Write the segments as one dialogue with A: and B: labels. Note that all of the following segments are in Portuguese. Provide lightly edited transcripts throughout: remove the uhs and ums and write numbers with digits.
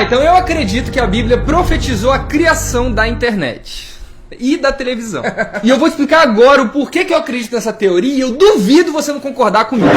A: Então eu acredito que a Bíblia profetizou a criação da internet e da televisão. E eu vou explicar agora o porquê que eu acredito nessa teoria e eu duvido você não concordar comigo.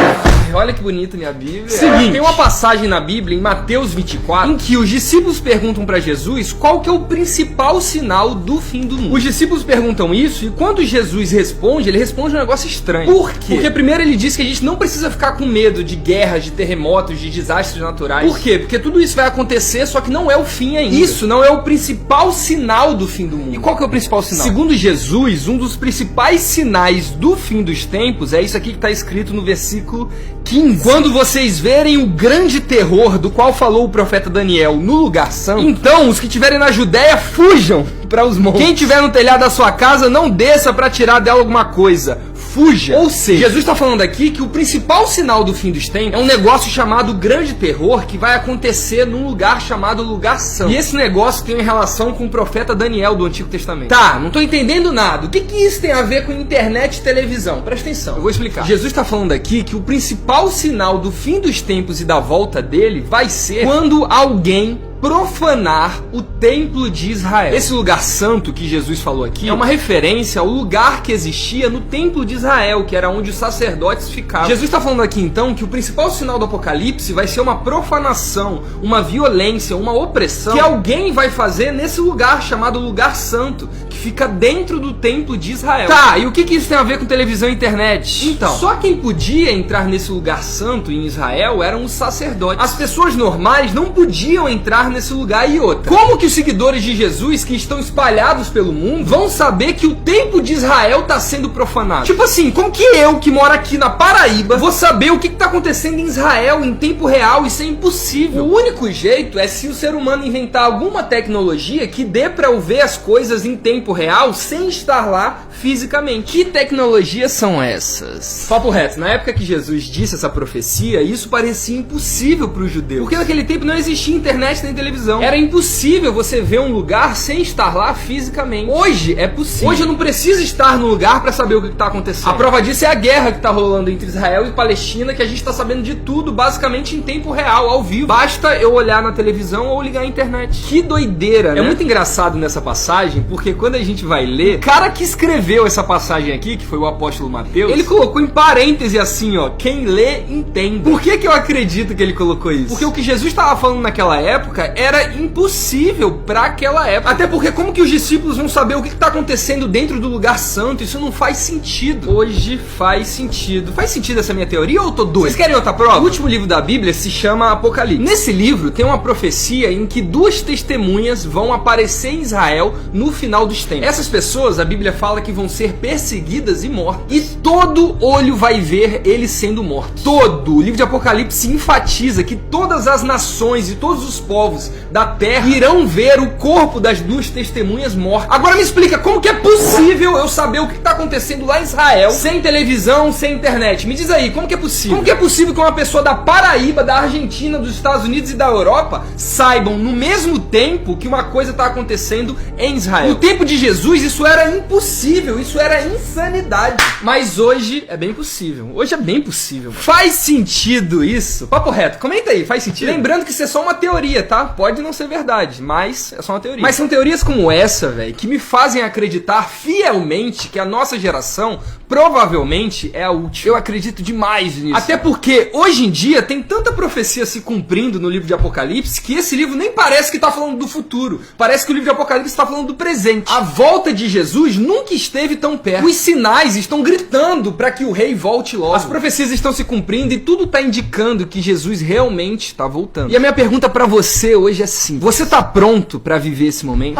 A: Olha que bonita minha Bíblia. Seguinte, tem uma passagem na Bíblia, em Mateus 24, em que os discípulos perguntam para Jesus qual que é o principal sinal do fim do mundo. Os discípulos perguntam isso e quando Jesus responde, ele responde um negócio estranho. Por quê? Porque primeiro ele diz que a gente não precisa ficar com medo de guerras, de terremotos, de desastres naturais. Por quê? Porque tudo isso vai acontecer, só que não é o fim ainda. Isso não é o principal sinal do fim do mundo. E qual que é o principal sinal? Segundo Jesus, um dos principais sinais do fim dos tempos é isso aqui que está escrito no versículo 15. Quando vocês verem o grande terror do qual falou o profeta Daniel no lugar santo, então os que estiverem na Judéia fujam para os montes. Quem estiver no telhado da sua casa não desça para tirar dela alguma coisa. Fuja. Ou seja, Jesus está falando aqui que o principal sinal do fim dos tempos é um negócio chamado grande terror que vai acontecer num lugar chamado lugar santo. E esse negócio tem relação com o profeta Daniel do Antigo Testamento. Tá, não tô entendendo nada. O que isso tem a ver com internet e televisão? Presta atenção, eu vou explicar. Jesus está falando aqui que o principal sinal do fim dos tempos e da volta dele vai ser quando alguém profanar o templo de Israel. Esse lugar santo que Jesus falou aqui é uma referência ao lugar que existia no templo de Israel, que era onde os sacerdotes ficavam. Jesus está falando aqui então que o principal sinal do Apocalipse vai ser uma profanação, uma violência, uma opressão que alguém vai fazer nesse lugar chamado lugar santo, que fica dentro do templo de Israel. Tá, e o que isso tem a ver com televisão e internet? Então, só quem podia entrar nesse lugar santo em Israel eram os sacerdotes. As pessoas normais não podiam entrar nesse lugar. E outra, como que os seguidores de Jesus que estão espalhados pelo mundo vão saber que o templo de Israel está sendo profanado? Tipo assim, como que eu, que moro aqui na Paraíba, vou saber o que está acontecendo em Israel em tempo real? Isso é impossível. O único jeito é se o ser humano inventar alguma tecnologia que dê para eu ver as coisas em tempo real sem estar lá fisicamente. Que tecnologias são essas? Papo reto, na época que Jesus disse essa profecia, isso parecia impossível para os judeus, porque naquele tempo não existia internet nem televisão. Era impossível você ver um lugar sem estar lá fisicamente. Hoje é possível. Hoje eu não preciso estar no lugar para saber o que está acontecendo. A prova disso é a guerra que está rolando entre Israel e Palestina, que a gente está sabendo de tudo basicamente em tempo real, ao vivo. Basta eu olhar na televisão ou ligar a internet. Que doideira, né? É muito engraçado nessa passagem, porque quando a gente vai ler, o cara que escreveu essa passagem aqui, que foi o apóstolo Mateus, ele colocou em parêntese assim, ó, quem lê, entende. Por que eu acredito que ele colocou isso? Porque o que Jesus estava falando naquela época era impossível para aquela época. Até porque como que os discípulos vão saber o que está acontecendo dentro do lugar santo? Isso não faz sentido. Hoje faz sentido. Faz sentido essa minha teoria ou eu tô doido? Vocês querem outra prova? O último livro da Bíblia se chama Apocalipse. Nesse livro tem uma profecia em que duas testemunhas vão aparecer em Israel no final dos tempos. Essas pessoas, a Bíblia fala que vão ser perseguidas e mortas. E todo olho vai ver eles sendo mortos. Todo. O livro de Apocalipse enfatiza que todas as nações e todos os povos da terra irão ver o corpo das duas testemunhas mortas. Agora me explica, como que é possível eu saber o que está acontecendo lá em Israel sem televisão, sem internet? Me diz aí, como que é possível? Como que é possível que uma pessoa da Paraíba, da Argentina, dos Estados Unidos e da Europa saibam no mesmo tempo que uma coisa está acontecendo em Israel? No tempo de Jesus isso era impossível, isso era insanidade. Mas hoje é bem possível. Hoje é bem possível. Faz sentido isso? Papo reto, comenta aí, faz sentido? Lembrando que isso é só uma teoria, tá? Pode não ser verdade, mas é só uma teoria. Mas são teorias como essa, velho, que me fazem acreditar fielmente que a nossa geração provavelmente é a última. Eu acredito demais nisso. Até porque hoje em dia tem tanta profecia se cumprindo no livro de Apocalipse que esse livro nem parece que tá falando do futuro. Parece que o livro de Apocalipse está falando do presente. A volta de Jesus nunca esteve tão perto. Os sinais estão gritando para que o rei volte logo. As profecias estão se cumprindo e tudo tá indicando que Jesus realmente está voltando. E a minha pergunta para você hoje é assim: você tá pronto para viver esse momento?